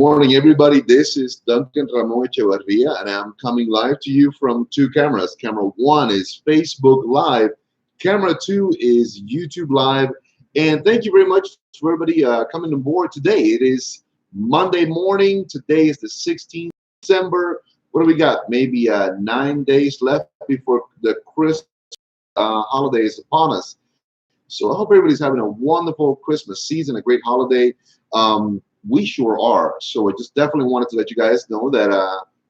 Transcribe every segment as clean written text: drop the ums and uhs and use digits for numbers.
Morning, everybody. This is Duncan Ramon Echevarria, and I'm coming live to you from two cameras. Camera one is Facebook Live. Camera two is YouTube Live. And thank you very much for everybody coming on board today. It is Monday morning. Today is the 16th of December. What do we got? Maybe 9 days left before the Christmas holiday is upon us. So I hope everybody's having a wonderful Christmas season, a great holiday. We sure are. So I just definitely wanted to let you guys know that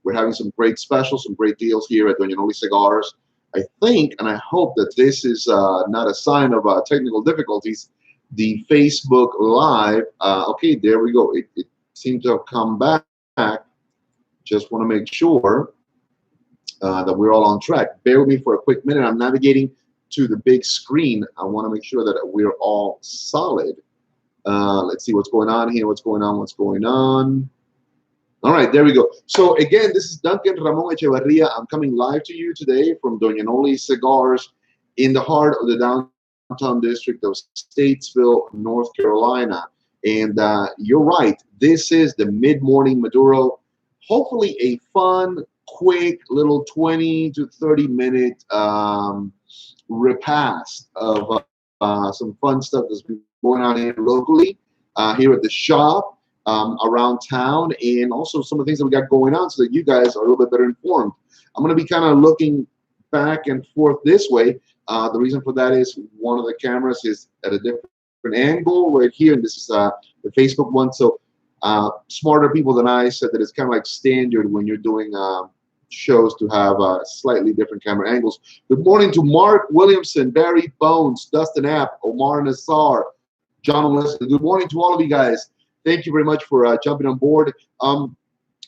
we're having some great specials, some great deals here at Doña Noli Cigars. I think, and I hope that this is not a sign of technical difficulties. The Facebook Live, okay, there we go. It seemed to have come back. Just want to make sure that we're all on track. Bear with me for a quick minute. I'm navigating to the big screen. I want to make sure that we're all solid. Let's see what's going on here. What's going on? All right, there we go. So again, this is Duncan Ramon Echevarria. I'm coming live to you today from Doña Noli Cigars in the heart of the downtown district of Statesville, North Carolina. And you're right. This is the mid-morning Maduro. Hopefully a fun, quick little 20 to 30 minute repast of some fun stuff that's been going on here locally, here at the shop, around town, and also some of the things that we got going on so that you guys are a little bit better informed. I'm going to be kind of looking back and forth this way. The reason for that is one of the cameras is at a different angle right here, and this is the Facebook one. So smarter people than I said that it's kind of like standard when you're doing shows to have slightly different camera angles. Good morning to Mark Williamson, Barry Bones, Dustin App, Omar Nassar, John Leslie. Good morning to all of you guys. Thank you very much for jumping on board.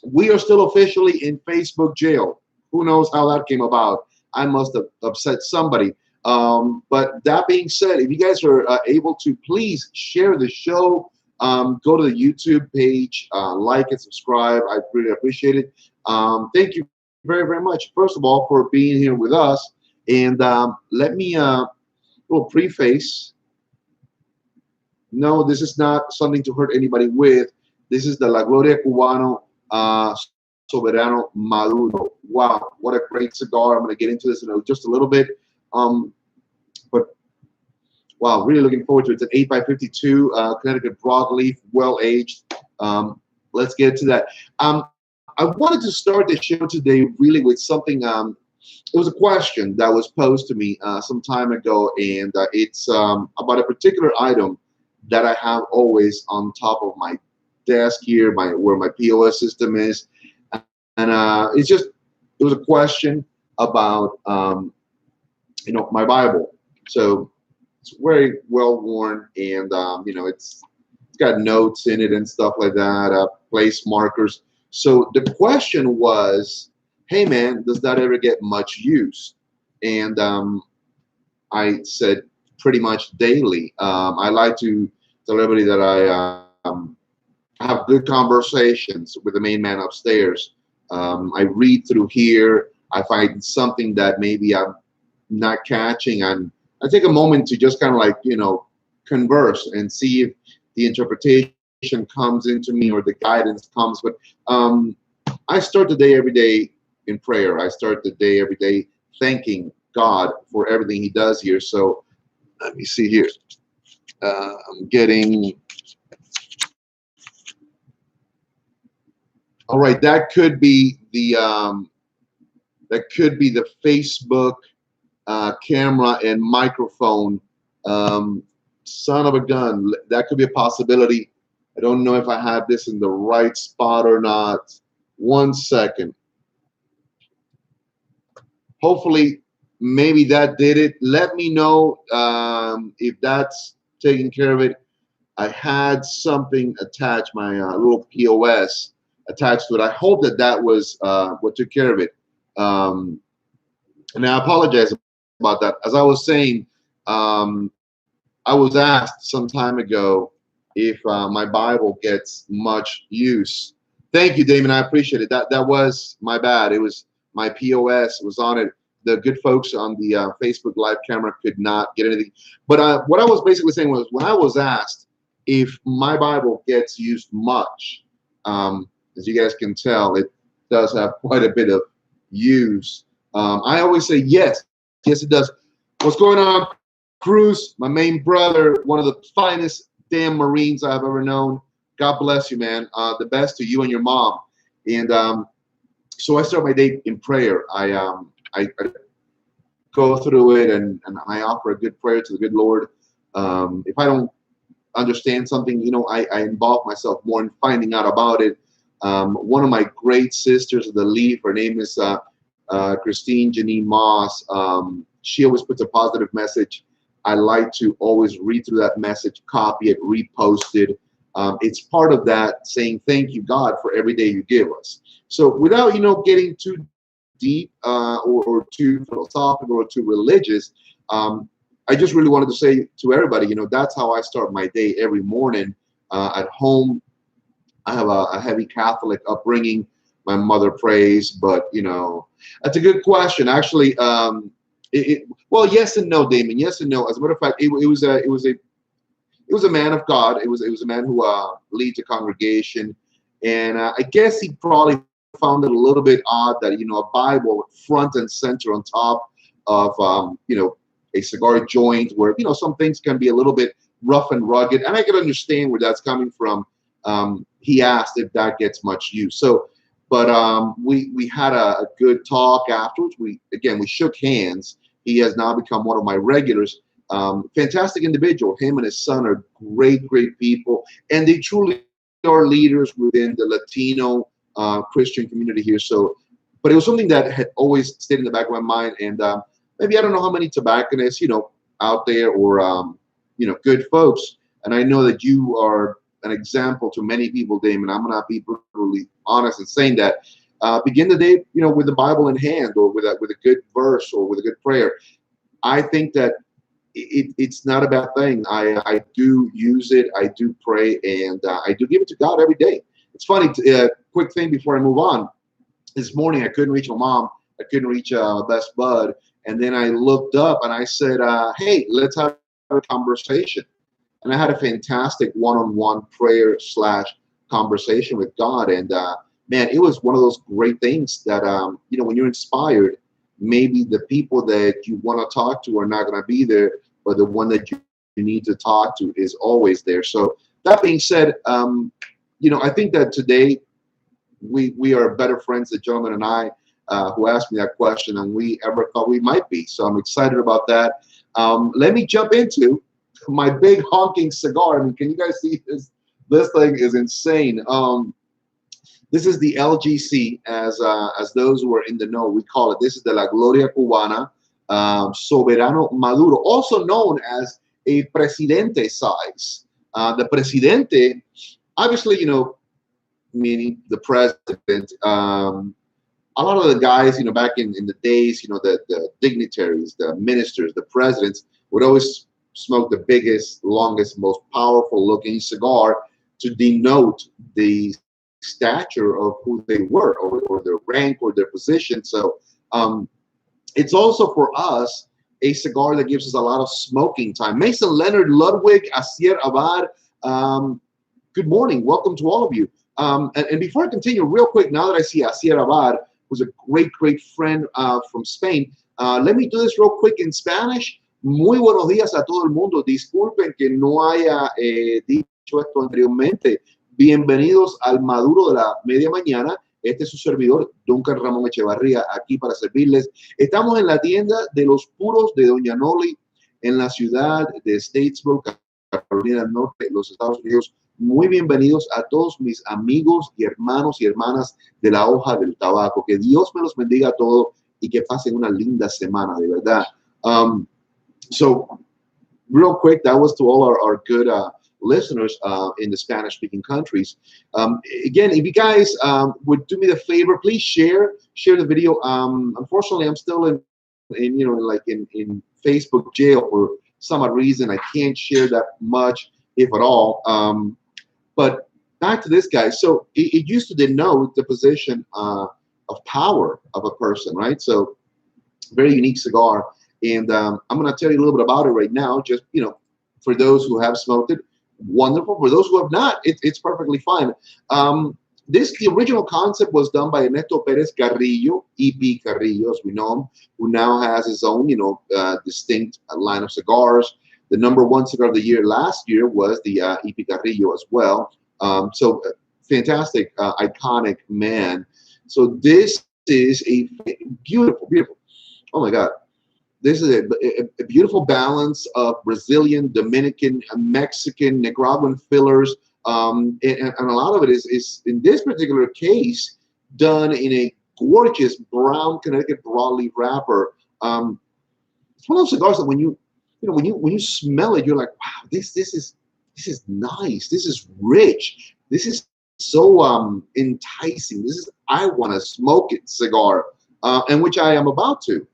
We are still officially in Facebook jail. Who knows how that came about? I must have upset somebody. But that being said, if you guys are able to, please share the show. Go to the YouTube page, like and subscribe. I really appreciate it. Thank you very, very much, first of all, for being here with us. And let me little preface. No, this is not something to hurt anybody with. This is the La Gloria Cubano Soberano Maduro. Wow, what a great cigar. I'm going to get into this in just a little bit. But wow, really looking forward to it. It's an 8x52 Connecticut broadleaf, well aged. Let's get to that. I wanted to start the show today really with something. It was a question that was posed to me some time ago, and it's about a particular item that I have always on top of my desk here, where my POS system is, and it was a question about my Bible. So it's very well worn, and it's got notes in it and stuff like that, place markers. So the question was, hey man, does that ever get much use? And I said pretty much daily. I like to tell everybody that I have good conversations with the main man upstairs. I read through here. I find something that maybe I'm not catching, and I take a moment to just kind of like, converse and see if the interpretation comes into me or the guidance comes. But I start the day every day in prayer. I start the day every day thanking God for everything he does here. So let me see here. I'm getting, all right, that could be the Facebook camera and microphone. Son of a gun, that could be a possibility. I don't know if I have this in the right spot or not. 1 second. Hopefully, maybe that did it. Let me know if that's taking care of it. I had something attached, my little POS attached to it. I hope that was what took care of it. And I apologize about that. As I was saying, I was asked some time ago if my Bible gets much use. Thank you, Damon. I appreciate it. That was my bad. It was my POS was on it. The good folks on the Facebook Live camera could not get anything. But what I was basically saying was, when I was asked if my Bible gets used much, As you guys can tell, it does have quite a bit of use. I always say yes, yes, it does. What's going on, Cruz? My main brother, one of the finest damn Marines I've ever known. God bless you, man. The best to you and your mom. And so I start my day in prayer. I go through it and I offer a good prayer to the good Lord. If I don't understand something, I involve myself more in finding out about it. One of my great sisters of the Leaf, her name is Christine Janine Moss. She always puts a positive message. I like to always read through that message, copy it, repost it. It's part of that saying thank you, God, for every day you give us. So without getting too deep or too philosophical or too religious, I just really wanted to say to everybody, that's how I start my day every morning at home. I have a heavy Catholic upbringing. My mother prays, but that's a good question. Actually, well, yes and no, Damon. Yes and no. As a matter of fact, it was a man of God. It was a man who leads a congregation, and I guess he probably found it a little bit odd that a Bible front and center on top of a cigar joint, where some things can be a little bit rough and rugged, and I can understand where that's coming from. He asked if that gets much use. So, but we had a good talk afterwards. We shook hands. He has now become one of my regulars. Fantastic individual. Him and his son are great people, and they truly are leaders within the Latino Christian community here. So, but it was something that had always stayed in the back of my mind. And maybe I don't know how many tobacconists out there or good folks. And I know that you are an example to many people, Damon. I'm gonna be brutally honest in saying that. Begin the day, with the Bible in hand, or with a good verse, or with a good prayer. I think that it's not a bad thing. I do use it. I do pray, and I do give it to God every day. It's funny. Quick thing before I move on. This morning I couldn't reach my mom. I couldn't reach my best bud, and then I looked up and I said, "Hey, let's have a conversation." And I had a fantastic one-on-one prayer / conversation with God. And man, it was one of those great things that, when you're inspired, maybe the people that you want to talk to are not going to be there, but the one that you need to talk to is always there. So that being said, I think that today we are better friends, the gentleman and I, who asked me that question, than we ever thought we might be. So I'm excited about that. Let me jump into my big honking cigar. I mean, can you guys see this? This thing is insane. This is the LGC, as those who are in the know, we call it. This is the La Gloria Cubana Soberano Maduro, also known as a Presidente size. The Presidente, obviously, meaning the president. A lot of the guys, back in the days, the dignitaries, the ministers, the presidents would always smoke the biggest, longest, most powerful looking cigar to denote the stature of who they were, or their rank, or their position. So it's also for us a cigar that gives us a lot of smoking time. Mason Leonard Ludwig, Asier Abad, good morning. Welcome to all of you. And before I continue, real quick, now that I see Asier Abad, who's a great friend from Spain, let me do this real quick in Spanish. Muy buenos días a todo el mundo. Disculpen que no haya dicho esto anteriormente. Bienvenidos al Maduro de la Media Mañana. Este es su servidor, Duncan Ramón Echevarría, aquí para servirles. Estamos en la tienda de los puros de Doña Noli, en la ciudad de Statesboro, Carolina del Norte, los Estados Unidos. Muy bienvenidos a todos mis amigos y hermanos y hermanas de la hoja del tabaco. Que Dios me los bendiga a todos y que pasen una linda semana, de verdad. So, real quick, that was to all our good listeners in the Spanish-speaking countries. Again, if you guys would do me the favor, please share the video. Unfortunately, I'm still in Facebook jail for some odd reason. I can't share that much, if at all. But back to this guy. So it used to denote the position of power of a person, right? So very unique cigar. And I'm going to tell you a little bit about it right now. Just, for those who have smoked it, wonderful. For those who have not, it's perfectly fine. The original concept was done by Ernesto Perez Carrillo, EP Carrillo, as we know him, who now has his own, distinct line of cigars. The number one cigar of the year last year was the EP Carrillo as well. Fantastic, iconic man. So this is a beautiful, beautiful. Oh my God. This is a beautiful balance of Brazilian, Dominican, Mexican, Nicaraguan fillers. And a lot of it is, in this particular case, done in a gorgeous brown Connecticut broadleaf wrapper. It's one of those cigars that when you smell it, you're like, wow, this is nice. This is rich. This is so enticing. This is, I want to smoke it cigar, and which I am about to.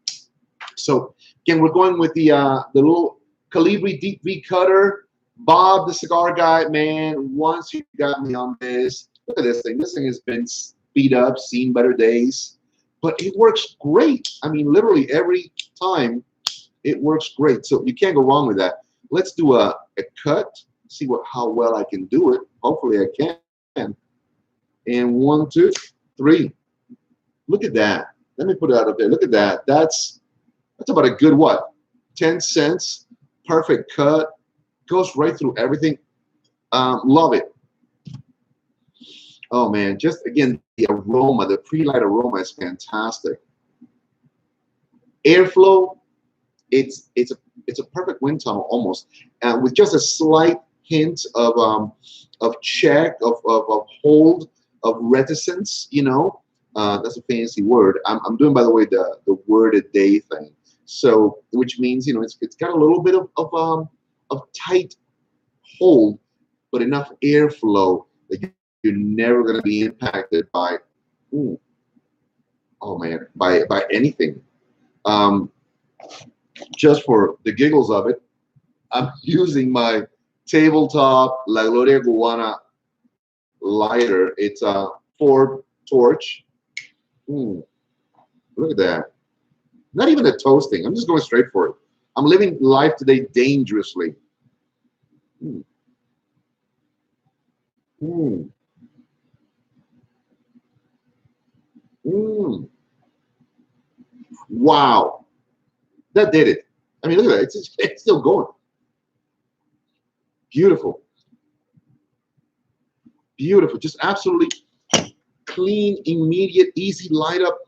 So again, we're going with the little Calibri deep V cutter. Bob, the cigar guy, man, once you got me on this, look at this thing. This thing has been speed up, seen better days, but it works great. I mean, literally every time it works great. So you can't go wrong with that. Let's do a cut, see how well I can do it. Hopefully I can. And 1, 2, 3. Look at that. Let me put it out up there. Look at that. That's about a good what? 10 cents. Perfect cut. Goes right through everything. Love it. Oh man, just again, the aroma, the pre-light aroma is fantastic. Airflow, it's a perfect wind tunnel almost, and with just a slight hint of check, of hold, of reticence. That's a fancy word. I'm doing, by the way, the word a day thing. So, which means it's got a little bit of tight hold, but enough airflow that you're never going to be impacted by, oh man, by anything. Just for the giggles of it, I'm using my tabletop La Gloria Cubana lighter. It's a Ford Torch. Look at that. Not even a toasting. I'm just going straight for it. I'm living life today dangerously. Wow. That did it. I mean, look at that. It's still going. Beautiful. Beautiful. Just absolutely clean, immediate, easy light up.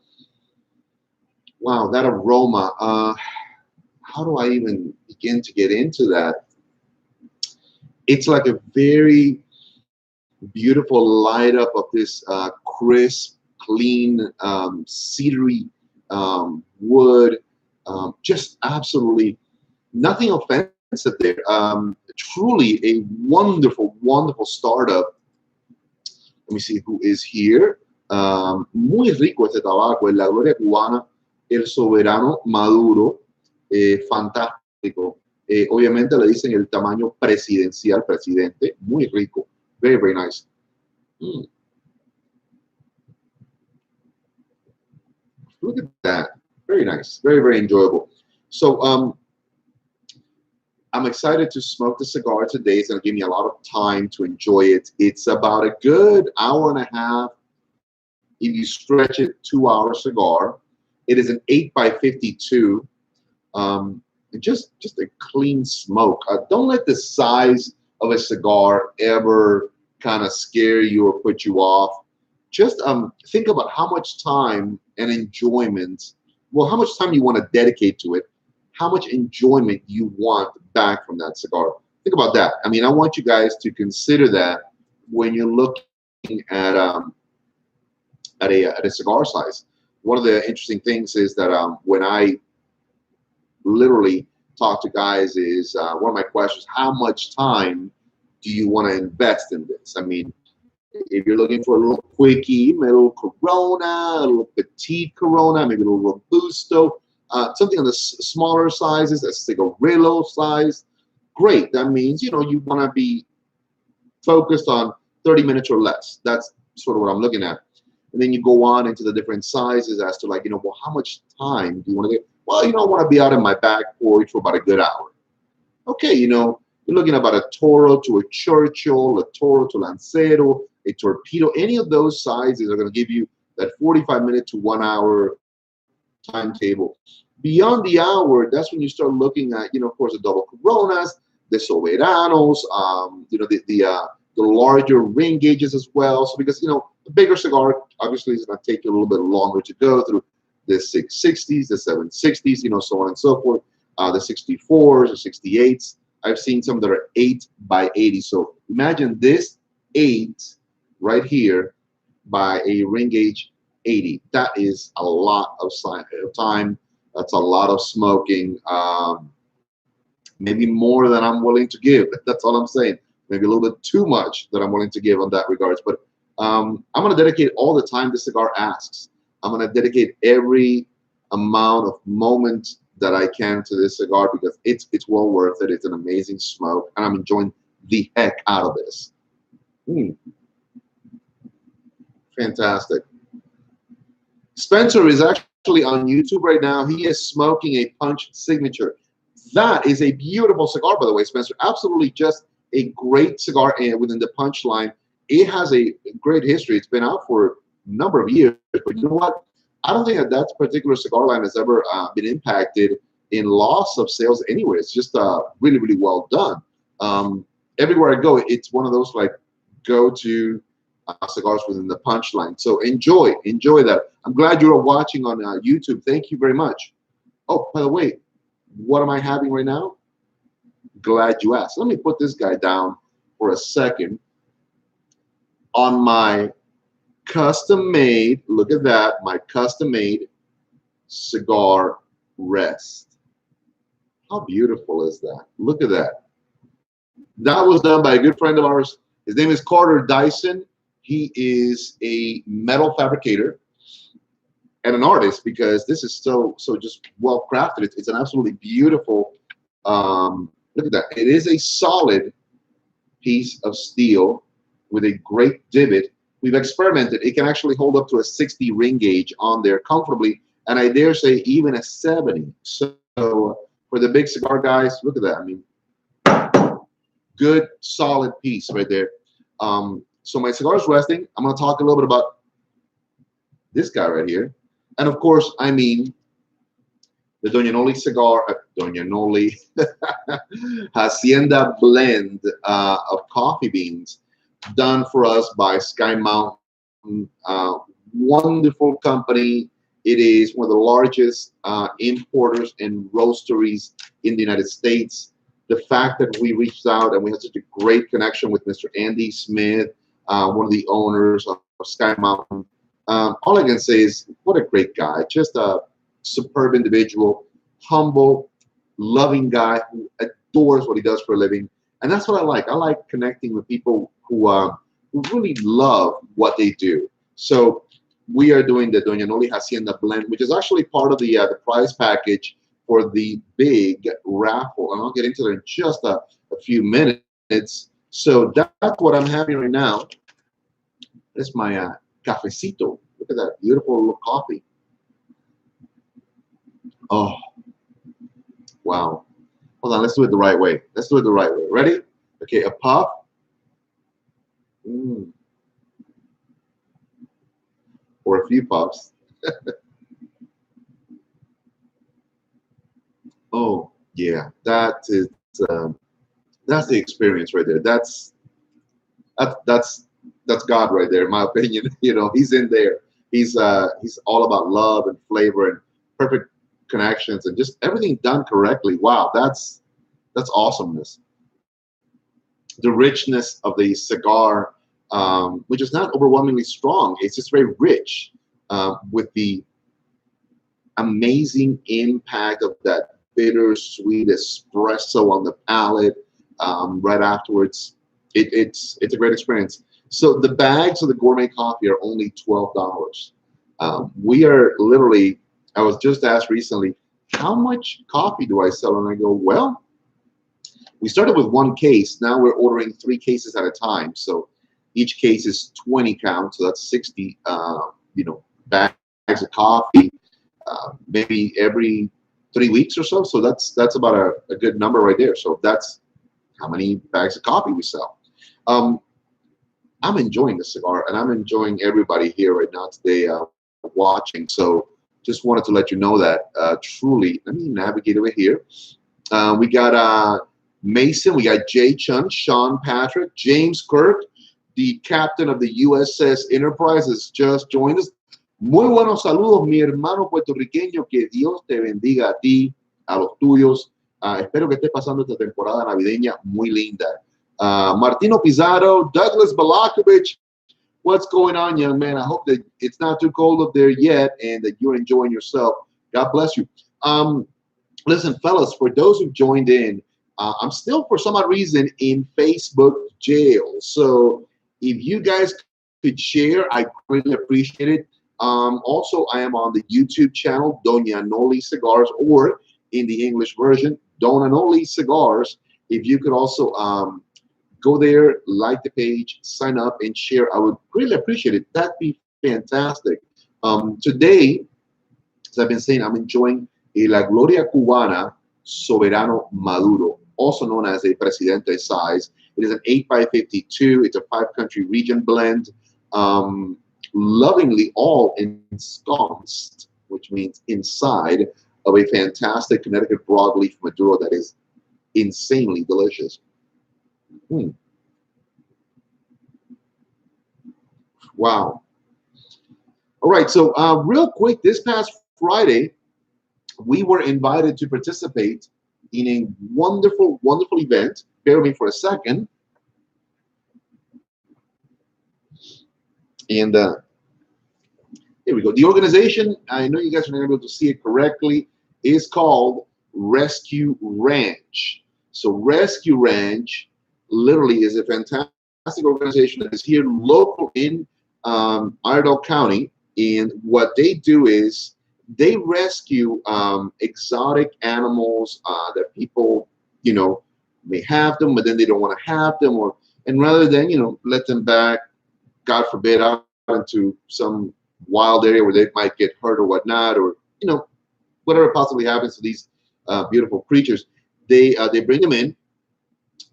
Wow, that aroma. How do I even begin to get into that? It's like a very beautiful light up of this crisp, clean, cedary wood. Just absolutely nothing offensive there. Truly a wonderful, wonderful startup. Let me see who is here. Muy rico este tabaco, el La Gloria Cubana, el Soberano Maduro, fantástico. Obviamente le dicen el tamaño presidencial, presidente, muy rico. Very, very nice. Look at that. Very nice. Very, very enjoyable. So I'm excited to smoke the cigar today. It's going to give me a lot of time to enjoy it. It's about a good hour and a half. If you stretch it, 2-hour cigar. It is an 8x52. Just a clean smoke. Don't let the size of a cigar ever kind of scare you or put you off. Just think about how much time and enjoyment, well, how much time you want to dedicate to it, how much enjoyment you want back from that cigar. Think about that. I mean, I want you guys to consider that when you're looking at a cigar size. One of the interesting things is that when I literally talk to guys is one of my questions, how much time do you want to invest in this? I mean, if you're looking for a little quickie, a little Corona, a little petite Corona, maybe a little Robusto, something on the smaller sizes, a cigarillo size, great. That means, you want to be focused on 30 minutes or less. That's sort of what I'm looking at. And then you go on into the different sizes as to well, how much time do you want to get? Well, I want to be out in my back porch for about a good hour. Okay, you're looking at about a Toro to a Churchill, a Toro to Lancero, a torpedo. Any of those sizes are going to give you that 45-minute to 1 hour timetable. Beyond the hour, that's when you start looking at, of course, the double Coronas, the Soberanos, the larger ring gauges as well. So because, the bigger cigar obviously is going to take you a little bit longer to go through the 660s, the 760s, so on and so forth, the 64s, the 68s. I've seen some that are 8 by 80. So imagine this 8 right here by a ring gauge 80. That is a lot of time. That's a lot of smoking. Maybe more than I'm willing to give. That's all I'm saying. Maybe a little bit too much that I'm willing to give on that regards. But I'm going to dedicate all the time this cigar asks. I'm going to dedicate every amount of moment that I can to this cigar because it's well worth it. It's an amazing smoke, and I'm enjoying the heck out of this. Fantastic. Spencer is actually on YouTube right now. He is smoking a Punch Signature. That is a beautiful cigar, by the way, Spencer. Absolutely just a great cigar within the Punch line. It has a great history. It's been out for a number of years, but you know what? I don't think that particular cigar line has ever been impacted in loss of sales anywhere. It's just really, really well done. Everywhere I go, it's one of those like go-to cigars within the Punch line. So enjoy that. I'm glad you are watching on YouTube. Thank you very much. Oh, by the way, what am I having right now? Glad you asked. Let me put this guy down for a second. On my custom-made, look at that, my custom-made cigar rest. How beautiful is that? Look at that. That was done by a good friend of ours. His name is Carter Dyson. He is a metal fabricator and an artist because this is so just well crafted. It's an absolutely beautiful. Look at that. It is a solid piece of steel with a great divot. We've experimented. It can actually hold up to a 60 ring gauge on there comfortably, and I dare say even a 70. So for the big cigar guys, look at that. I mean, good solid piece right there. So my cigar is resting. I'm going to talk a little bit about this guy right here. And of course, I mean the Doña Noli cigar, Doña Noli Hacienda blend of coffee beans done for us by Sky Mountain. Wonderful company. It is one of the largest importers and roasteries in the United States. The fact that we reached out and we had such a great connection with Mr. Andy Smith, one of the owners of Sky Mountain. All I can say is, what a great guy. Just a superb individual, humble, loving guy who adores what he does for a living. And that's what I like. I like connecting with people who really love what they do. So we are doing the Doña Noli Hacienda blend, which is actually part of the prize package for the big raffle. And I'll get into that in just a few minutes. So that's what I'm having right now. That's my cafecito. Look at that beautiful little coffee. Oh, wow. Hold on, let's do it the right way. Let's do it the right way. Ready? Okay, a puff. Or a few puffs. Oh, yeah, that's the experience right there. That's God right there, in my opinion. You know, he's in there. He's all about love and flavor and perfect connections and just everything done correctly. Wow, that's awesomeness. The richness of the cigar, which is not overwhelmingly strong, it's just very rich with the amazing impact of that bittersweet espresso on the palate right afterwards. It's a great experience. So the bags of the gourmet coffee are only $12. We are literally, I was just asked recently, how much coffee do I sell? And I go, well, we started with one case. Now we're ordering 3 cases at a time. So each case is 20 count. So that's 60, bags of coffee, maybe every 3 weeks or so. So that's about a good number right there. So that's how many bags of coffee we sell. I'm enjoying the cigar, and I'm enjoying everybody here right now today watching. So just wanted to let you know that truly. Let me navigate over here. We got Mason, we got Jay Chun, Sean Patrick, James Kirk, the captain of the USS Enterprise, has just joined us. Muy buenos saludos, mi hermano puertorriqueño. Que Dios te bendiga a ti, a los tuyos. Espero que estés pasando esta temporada navideña muy linda. Martino Pizarro, Douglas Balakovich, what's going on, young man? I hope that it's not too cold up there yet and that you're enjoying yourself. God bless you. Listen, fellas, for those who joined in, I'm still, for some odd reason, in Facebook jail. So if you guys could share, I really appreciate it. Also, I am on the YouTube channel, Doña Noli Cigars, or in the English version, Dona Noli Cigars. If you could also go there, like the page, sign up, and share, I would really appreciate it. That'd be fantastic. Today, as I've been saying, I'm enjoying La Gloria Cubana Soberano Maduro, also known as a Presidente size. It is an 8x52. It's a 5-country region blend. Lovingly all ensconced, which means inside of a fantastic Connecticut broadleaf Maduro that is insanely delicious. Wow. All right, so real quick, this past Friday, we were invited to participate in a wonderful, wonderful event. Bear with me for a second. And here we go. The organization, I know you guys are not able to see it correctly, is called Rescue Ranch. So Rescue Ranch literally is a fantastic organization that is here local in Iredell County. And what they do is they rescue exotic animals that people, may have them, but then they don't want to have them, and rather than, let them back, God forbid, out into some wild area where they might get hurt or whatnot, or whatever possibly happens to these beautiful creatures, they bring them in,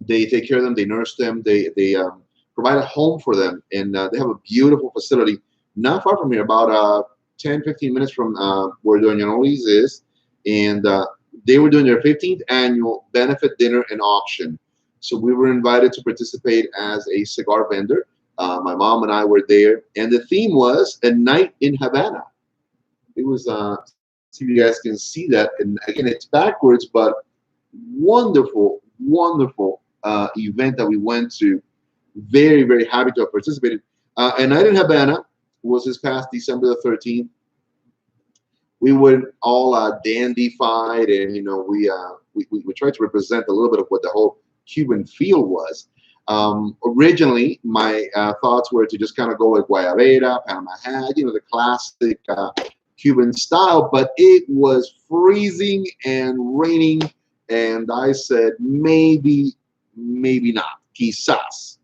they take care of them, they nurse them, they provide a home for them, and they have a beautiful facility not far from here, about 10-15 minutes from where Doña Noli's is, and they were doing their 15th annual benefit dinner and auction. So we were invited to participate as a cigar vendor. My mom and I were there, and the theme was A Night in Havana. It was, see if you guys can see that, and again, it's backwards, but wonderful, wonderful event that we went to. Very, very happy to have participated. A Night in Havana was this past December the 13th. We were all dandified, and we tried to represent a little bit of what the whole Cuban feel was. Originally, my thoughts were to just kind of go with Guayabera, Panama hat, the classic Cuban style, but it was freezing and raining, and I said, maybe not. Quizás.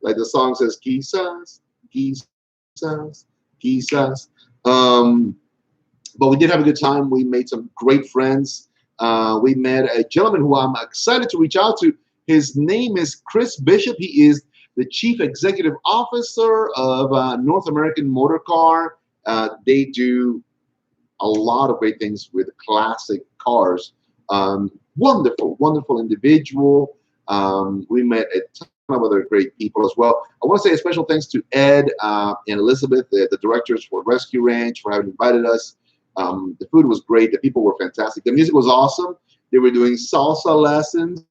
Like the song says, quizás. But we did have a good time. We made some great friends. We met a gentleman who I'm excited to reach out to. His name is Chris Bishop. He is the Chief Executive Officer of North American Motor Car. They do a lot of great things with classic cars. Wonderful, wonderful individual. We met a ton of other great people as well. I want to say a special thanks to Ed and Elizabeth, the directors for Rescue Ranch, for having invited us. The food was great. The people were fantastic. The music was awesome. They were doing salsa lessons.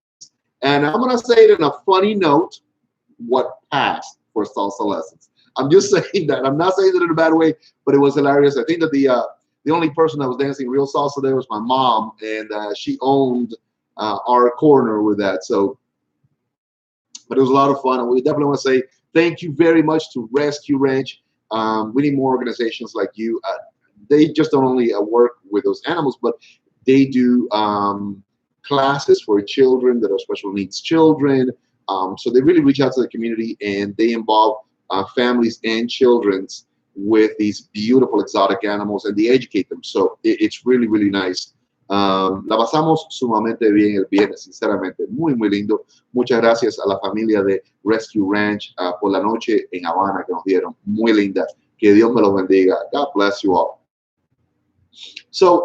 And I'm going to say it in a funny note, what passed for salsa lessons. I'm just saying that. I'm not saying it in a bad way, but it was hilarious. I think that the only person that was dancing real salsa there was my mom, and she owned our corner with that. So, but it was a lot of fun, and we definitely want to say thank you very much to Rescue Ranch. We need more organizations like you. They just don't only work with those animals, but they do classes for children that are special needs children. So they really reach out to the community, and they involve families and children with these beautiful exotic animals, and they educate them. So it's really, really nice. La pasamos sumamente bien el viernes, sinceramente, muy, muy lindo. Muchas gracias a la familia de Rescue Ranch por la noche en Habana que nos dieron, muy linda. Que Dios me los bendiga. God bless you all. So,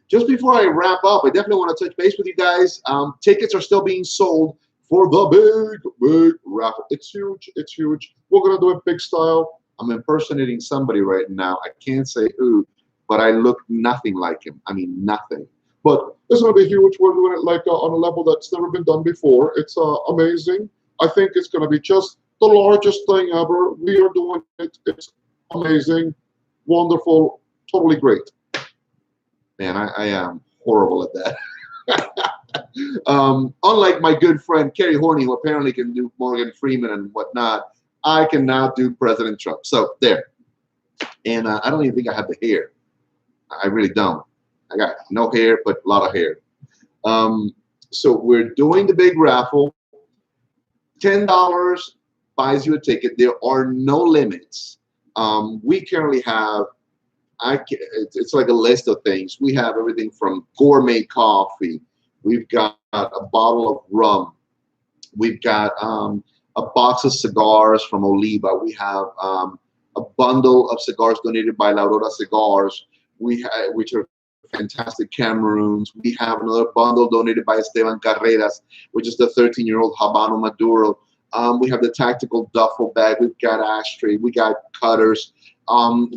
just before I wrap up, I definitely want to touch base with you guys. Tickets are still being sold for the big raffle. It's huge. It's huge. We're going to do it big style. I'm impersonating somebody right now. I can't say who, but I look nothing like him. I mean, nothing. But it's going to be huge. We're doing it like on a level that's never been done before. It's amazing. I think it's going to be just the largest thing ever. We are doing it. It's amazing, wonderful, totally great. Man, I am horrible at that. Unlike my good friend Kerry Horney, who apparently can do Morgan Freeman and whatnot, I cannot do President Trump. So there. And I don't even think I have the hair. I really don't. I got no hair, but a lot of hair. So we're doing the big raffle. $10 buys you a ticket. There are no limits. We currently have, it's like a list of things. We have everything from gourmet coffee. We've got a bottle of rum. We've got a box of cigars from Oliva. We have a bundle of cigars donated by La Aurora Cigars, which are fantastic Cameroons. We have another bundle donated by Esteban Carreras, which is the 13-year-old Habano Maduro. We have the tactical duffel bag. We've got ashtray. We got cutters.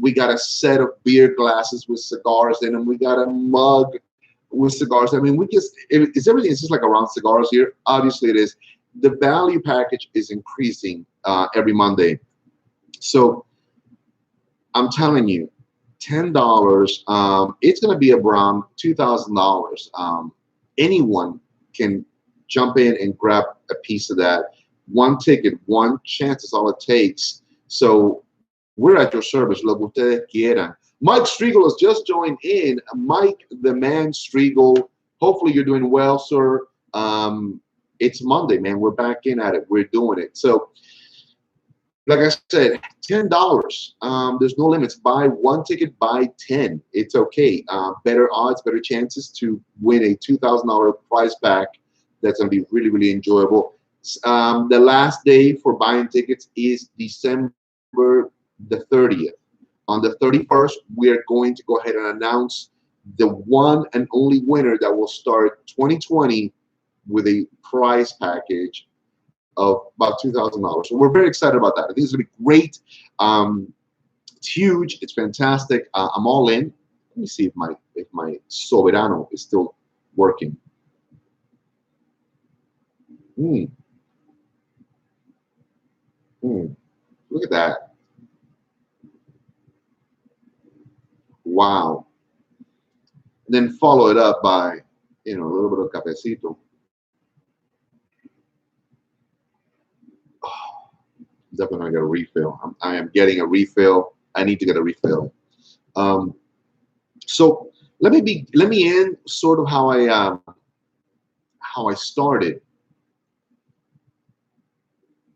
We got a set of beer glasses with cigars in them. We got a mug with cigars. I mean, is everything is just like around cigars here? Obviously it is. The value package is increasing every Monday. So I'm telling you, $10, it's going to be around $2,000. Anyone can jump in and grab a piece of that. One ticket, one chance is all it takes. So we're at your service, lo que ustedes quieran. Mike Striegel has just joined in. Mike, the man Striegel, hopefully you're doing well, sir. It's Monday, man. We're back in at it. We're doing it. So, like I said, $10. There's no limits. Buy one ticket, buy 10. It's okay. Better odds, better chances to win a $2,000 prize pack. That's going to be really, really enjoyable. The last day for buying tickets is December the 30th. On the 31st, we are going to go ahead and announce the one and only winner that will start 2020 with a prize package of about $2,000. So we're very excited about that. I think it's going to be great. It's huge. It's fantastic. I'm all in. Let me see if my Soberano is still working. Look at that. Wow. And then follow it up by, a little bit of cafecito. Oh, definitely gonna get a refill. I am getting a refill. I need to get a refill. So let me end sort of how I started.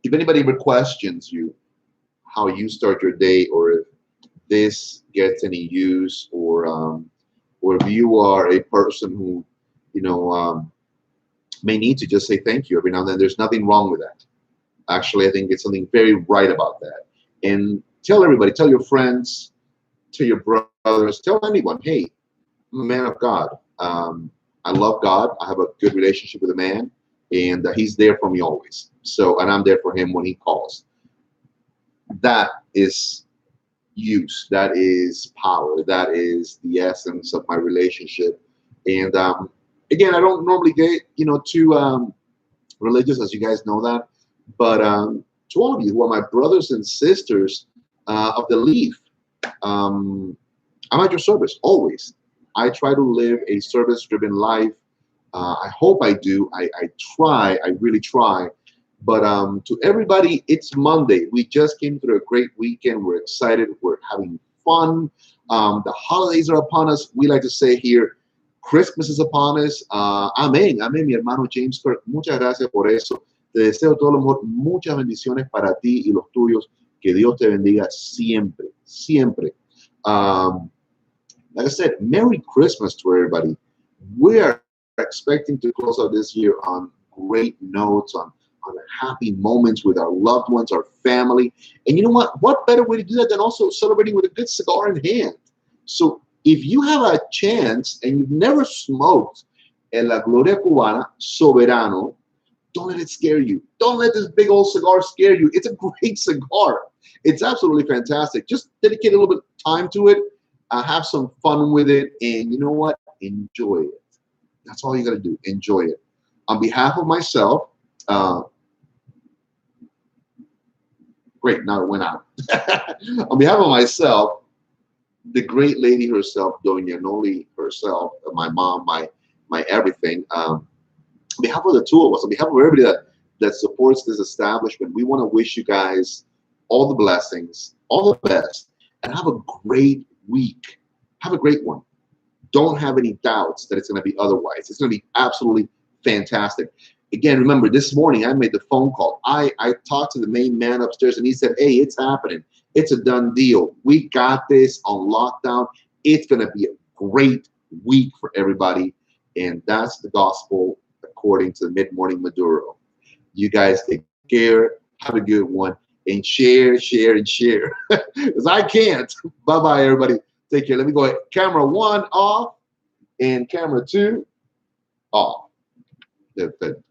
If anybody ever questions you, how you start your day, or if this gets any use, or if you are a person who, may need to just say thank you every now and then, there's nothing wrong with that. Actually, I think it's something very right about that. And tell everybody, tell your friends, tell your brothers, tell anyone, hey, I'm a man of God. I love God. I have a good relationship with a man, and he's there for me always. So, and I'm there for him when he calls. That is use. That is power. That is the essence of my relationship. And again, I don't normally get too religious, as you guys know that. But to all of you who are my brothers and sisters of the Leaf, I'm at your service always. I try to live a service-driven life. I hope I do. I try. I really try. But to everybody, it's Monday. We just came through a great weekend. We're excited. We're having fun. The holidays are upon us. We like to say here, Christmas is upon us. Amén. Amén, mi hermano James Kirk. Muchas gracias por eso. Te deseo todo lo mejor. Muchas bendiciones para ti y los tuyos. Que Dios te bendiga siempre. Siempre. Like I said, Merry Christmas to everybody. We are expecting to close out this year on great notes, on happy moments with our loved ones, our family. And you know what? What better way to do that than also celebrating with a good cigar in hand? So if you have a chance and you've never smoked a La Gloria Cubana Soberano, don't let it scare you. Don't let this big old cigar scare you. It's a great cigar. It's absolutely fantastic. Just dedicate a little bit of time to it, have some fun with it, and you know what? Enjoy it. That's all you got to do. Enjoy it. On behalf of myself, uh, great, now it went out. On behalf of myself, the great lady herself, Doña Noli herself, my mom, my everything. On behalf of the two of us, on behalf of everybody that supports this establishment, we want to wish you guys all the blessings, all the best, and have a great week. Have a great one. Don't have any doubts that it's going to be otherwise. It's going to be absolutely fantastic. Again, remember, this morning I made the phone call. I talked to the main man upstairs, and he said, hey, it's happening. It's a done deal. We got this on lockdown. It's going to be a great week for everybody, and that's the gospel according to the Mid-Morning Maduro. You guys take care. Have a good one. And share, share, and share. Because I can't. Bye-bye, everybody. Take care. Let me go ahead. Camera 1 off and camera 2 off. Good.